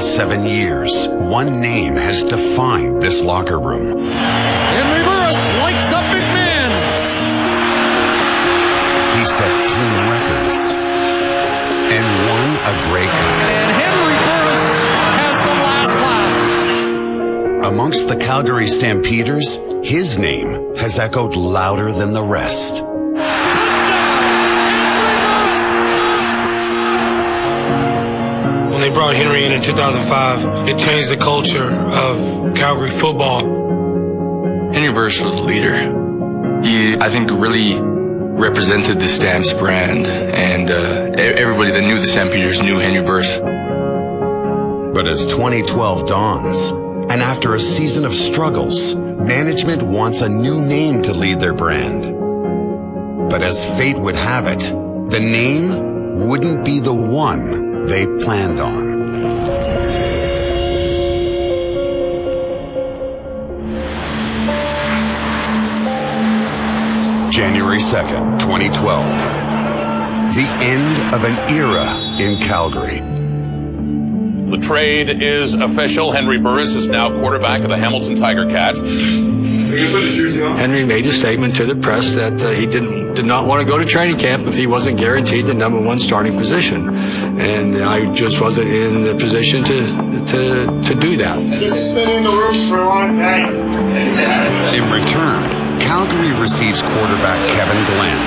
last 7 years, one name has defined this locker room. Henry Burris lights up McMahon. He set team records and won a Grey Cup. And Henry Burris has the last laugh. Amongst the Calgary Stampeders, his name has echoed louder than the rest. When they brought Henry in 2005, it changed the culture of Calgary football. Henry Burris was a leader. He, I think, really represented the Stamps brand, and everybody that knew the Stampeders knew Henry Burris. But as 2012 dawns, and after a season of struggles, management wants a new name to lead their brand. But as fate would have it, the name wouldn't be the one they planned on. January 2nd, 2012. The end of an era in Calgary. The trade is official. Henry Burris is now quarterback of the Hamilton Tiger Cats. Henry made a statement to the press that he did not want to go to training camp if he wasn't guaranteed the #1 starting position, and I just wasn't in the position to do that. This has been in the works for a long time. In return, Calgary receives quarterback Kevin Glenn,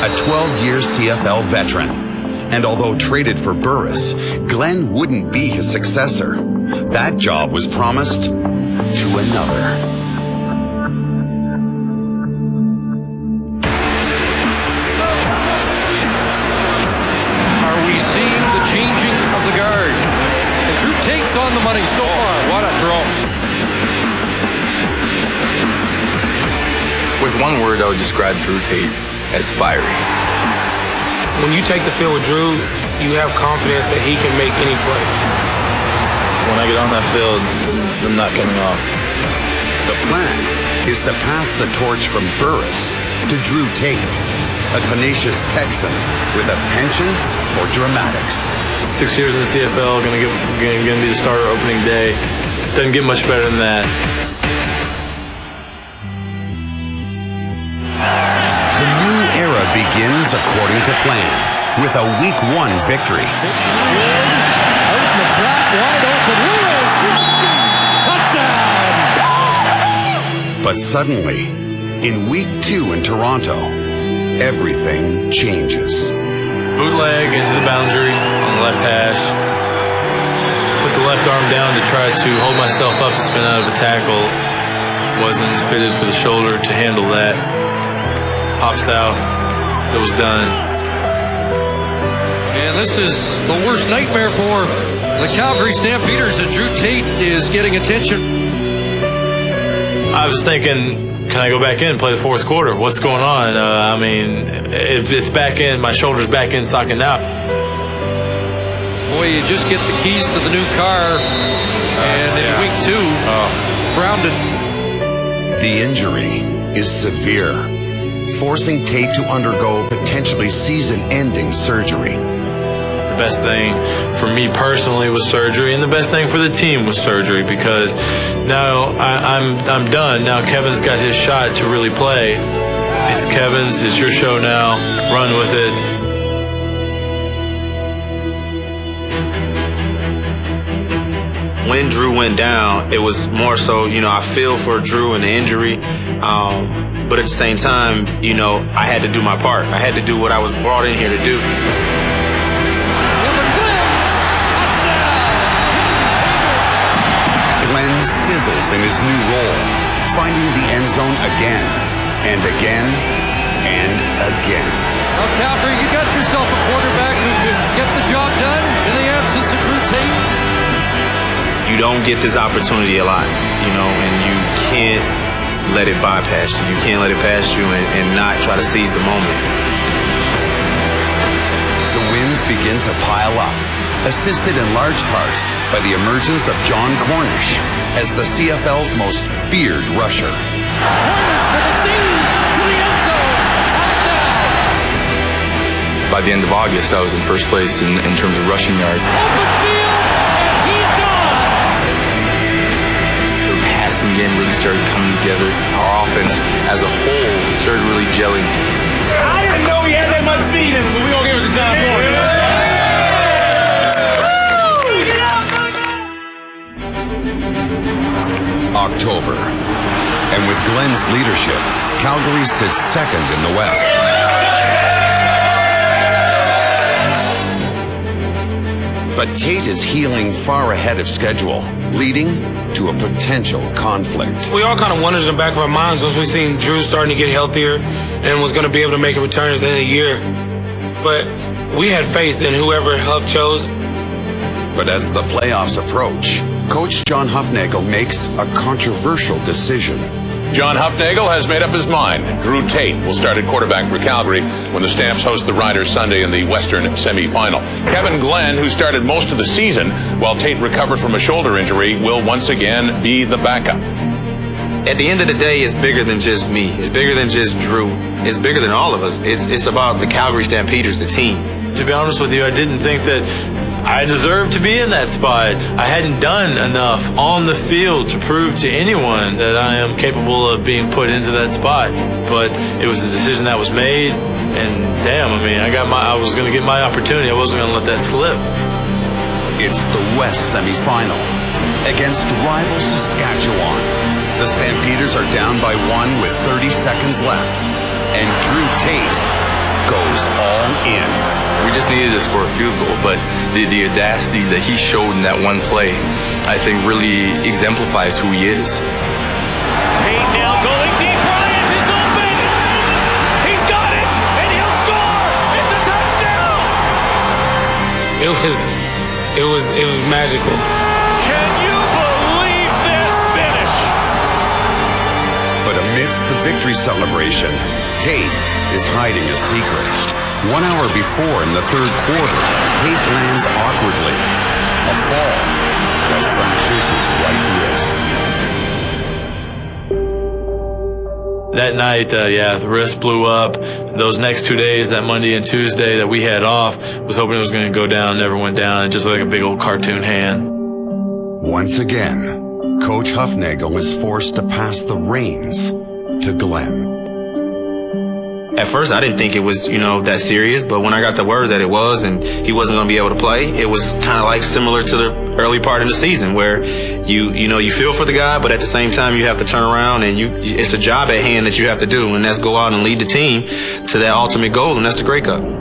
a 12-year CFL veteran. And although traded for Burris, Glenn wouldn't be his successor. That job was promised to another. Are we seeing the changing of the guard? And Drew takes on the money so far. What a throw. With one word, I would describe Drew Tate as fiery. When you take the field with Drew, you have confidence that he can make any play. When I get on that field, I'm not coming off. The plan is to pass the torch from Burris to Drew Tate, a tenacious Texan with a penchant for dramatics. 6 years in the CFL, gonna be the starter opening day. Doesn't get much better than that. The new era begins according to plan with a Week 1 victory. Out in the flat, wide open. Touchdown! But suddenly, in Week 2 in Toronto, everything changes. Bootleg into the boundary on the left hash. Put the left arm down to try to hold myself up to spin out of a tackle. Wasn't fitted for the shoulder to handle that. Pops out. It was done. And this is the worst nightmare for the Calgary Stampeders as Drew Tate is getting attention. I was thinking, can I go back in and play the fourth quarter? What's going on? I mean, if it's back in, my shoulder's back in, socking out. Boy, you just get the keys to the new car, and in Week 2, grounded. The injury is severe, forcing Tate to undergo potentially season-ending surgery. The best thing for me personally was surgery, and the best thing for the team was surgery, because now I'm done. Now Kevin's got his shot to really play. It's Kevin's. It's your show now. Run with it. When Drew went down, it was more so, I feel for Drew and the injury. But at the same time, I had to do my part. I had to do what I was brought in here to do. Glenn sizzles in his new role, finding the end zone again, and again, and again. Well, Calgary, you got yourself a quarterback who could get the job done in the absence of Drew Tate. You don't get this opportunity a lot, and you can't let it bypass you. You can't let it pass you and not try to seize the moment. The wins begin to pile up, assisted in large part by the emergence of John Cornish as the CFL's most feared rusher. Cornish for the seed to the end zone. Touchdown! By the end of August, I was in first place in terms of rushing yards. Open field, he's gone. passing game really started coming together. Our offense as a whole started really gelling. I didn't know he had that much speed in him, but we're going to give it to John Gordon. October. And with Glenn's leadership, Calgary sits second in the West. But Tate is healing far ahead of schedule, leading to a potential conflict. We all kind of wondered in the back of our minds once we seen Drew starting to get healthier and was going to be able to make a return at the end of the year. But we had faith in whoever Huff chose. But as the playoffs approach, Coach John Hufnagel makes a controversial decision. John Hufnagel has made up his mind. Drew Tate will start at quarterback for Calgary when the Stamps host the Riders Sunday in the Western semifinal. Kevin Glenn, who started most of the season while Tate recovered from a shoulder injury, will once again be the backup. At the end of the day, it's bigger than just me. It's bigger than just Drew. It's bigger than all of us. It's about the Calgary Stampeders, the team. To be honest with you, I didn't think that I deserved to be in that spot. I hadn't done enough on the field to prove to anyone that I am capable of being put into that spot. But it was a decision that was made, and damn, I mean, I was going to get my opportunity. I wasn't going to let that slip. It's the West semifinal against rival Saskatchewan. The Stampeders are down by 1 with 30 seconds left, and Drew Tate goes all in. We just needed to score a field goal, but the audacity that he showed in that one play, I think really exemplifies who he is. Tate now going deep. Bryant is open. He's got it, and he'll score. It's a touchdown. It was magical. Can you believe this finish? But amidst the victory celebration, Tate is hiding a secret. 1 hour before in the third quarter, Tate lands awkwardly. A fall that fractures his right wrist. That night, the wrist blew up. Those next 2 days, that Monday and Tuesday that we had off, was hoping it was going to go down, never went down. It just looked like a big old cartoon hand. Once again, Coach Hufnagel is forced to pass the reins to Glenn. At first, I didn't think it was, that serious, but when I got the word that it was and he wasn't going to be able to play, it was kind of like similar to the early part of the season where you feel for the guy, but at the same time you have to turn around and it's a job at hand that you have to do, and that's go out and lead the team to that ultimate goal, and that's the Grey Cup. And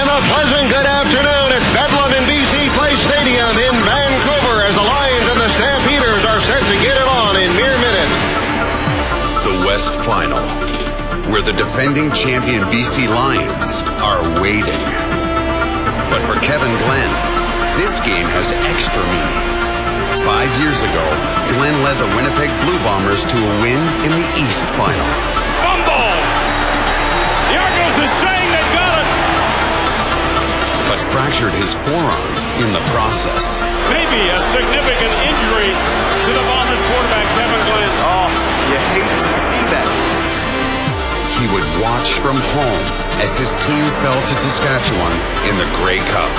a pleasant good afternoon at Bedlam in BC Place Stadium in Vancouver as the Lions and the Stampeders are set to get it on in mere minutes. The West Final, where the defending champion BC Lions are waiting. But for Kevin Glenn, this game has extra meaning. 5 years ago, Glenn led the Winnipeg Blue Bombers to a win in the East Final. Fumble! The Argos is saying they got it! But fractured his forearm in the process. Maybe a significant injury to the Bombers quarterback, Kevin Glenn. Oh, you hate to see that. He would watch from home as his team fell to Saskatchewan in the Grey Cup.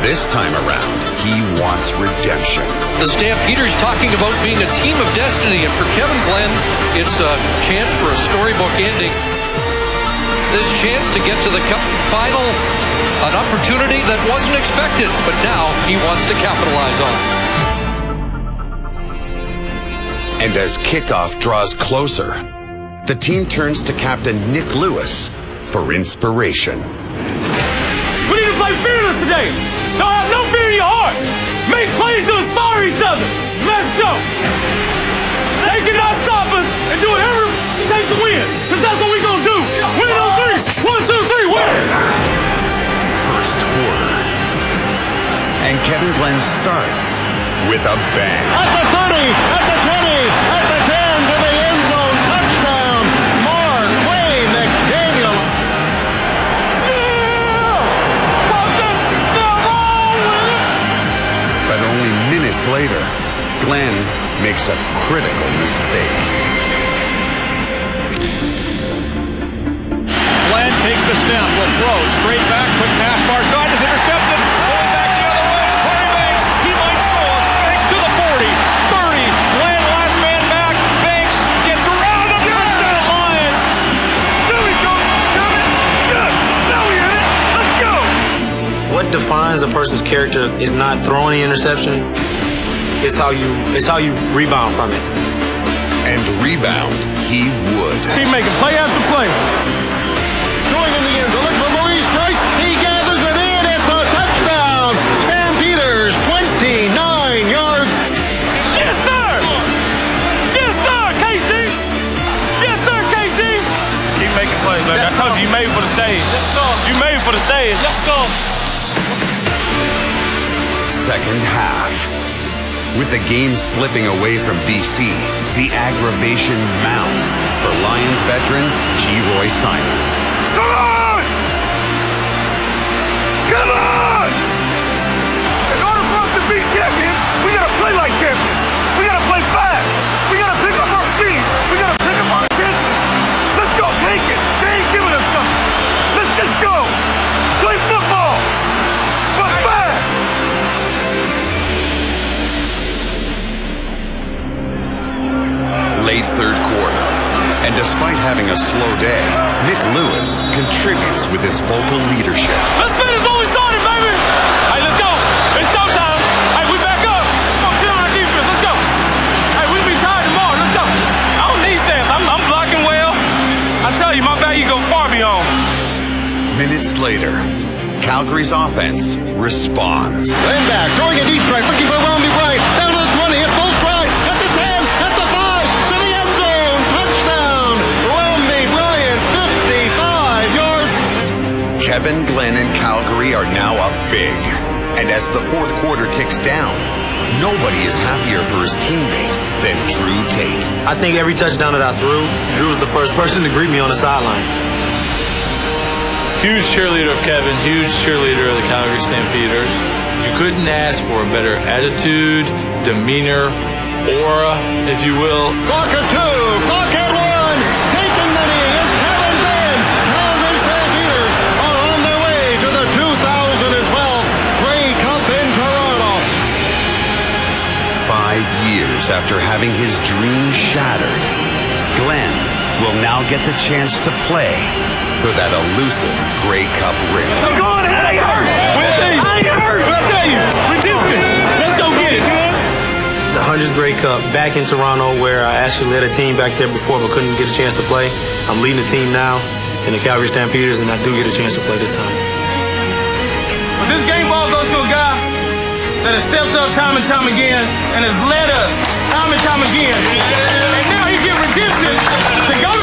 This time around, he wants redemption. The Stampeders talking about being a team of destiny, and for Kevin Glenn, it's a chance for a storybook ending. This chance to get to the Cup final, an opportunity that wasn't expected, but now he wants to capitalize on. And as kickoff draws closer, the team turns to Captain Nick Lewis for inspiration. We need to play fearless today. Don't have no fear in your heart. Make plays to inspire each other. Let's go. They cannot stop us and do whatever it takes to win, because that's what we're going to do. Win those threes. 1, 2, 3, win. First quarter. And Kevin Glenn starts with a bang. At the 30, at the 20, at the 10, to the end zone, touchdown, Mark Wayne McDaniel. But only minutes later, Glenn makes a critical mistake. Glenn takes the snap, will throw straight back, quick pass far side, is intercepted. defines a person's character is not throwing the interception. It's how you rebound from it. And rebound he would. Keep making play after play. Going in the end to look for Maurice Price. He gathers it in. It's a touchdown. Stampeders, 29 yards. Yes, sir! Yes, sir, KC! Yes, sir, KC! Keep making plays, baby. I told you, you made it for the stage. Let's go. You made it for the stage. Let's go. Second half. With the game slipping away from BC, the aggravation mounts for Lions veteran G. Roy Simon. Come on! Come on! In order for us to be champions, we gotta play like champions. We gotta play fast. We gotta pick up our speed. We gotta pick up our distance. Let's go, take it. They ain't giving us something. Let's just go. Play football. But fast. Late third quarter, and despite having a slow day, Nick Lewis contributes with his vocal leadership. Let's finish what we started, baby! Hey, let's go! It's showtime! Hey, we back up! Come on, chill on our defense, let's go! Hey, we'll be tired tomorrow, let's go! I don't need stats, I'm blocking well. I tell you, my value go far beyond. Minutes later, Calgary's offense responds. Then back, throwing a deep strike, looking for Romney Bryant. Down to the 20, at full stride, at the 10, at the 5, to the end zone. Touchdown! Romney Bryant, 55 yards. Kevin Glenn and Calgary are now up big. And as the fourth quarter ticks down, nobody is happier for his teammate than Drew Tate. I think every touchdown that I threw, Drew was the first person to greet me on the sideline. Huge cheerleader of Kevin, huge cheerleader of the Calgary Stampeders. You couldn't ask for a better attitude, demeanor, aura, if you will. Clock at 2, clock at 1. Taking the knee is Kevin Glenn. Calgary Stampeders are on their way to the 2012 Grey Cup in Toronto. 5 years after having his dream shattered, Glenn will now get the chance to play for that elusive Grey Cup ring. Come on, I ain't hurt! I ain't hurt! But I tell you, redemption. Let's go get it. The 100th Grey Cup back in Toronto, where I actually led a team back there before but couldn't get a chance to play. I'm leading the team now in the Calgary Stampeders, and I do get a chance to play this time. But this game ball goes to a guy that has stepped up time and time again and has led us time and time again. And now he gets redemption to go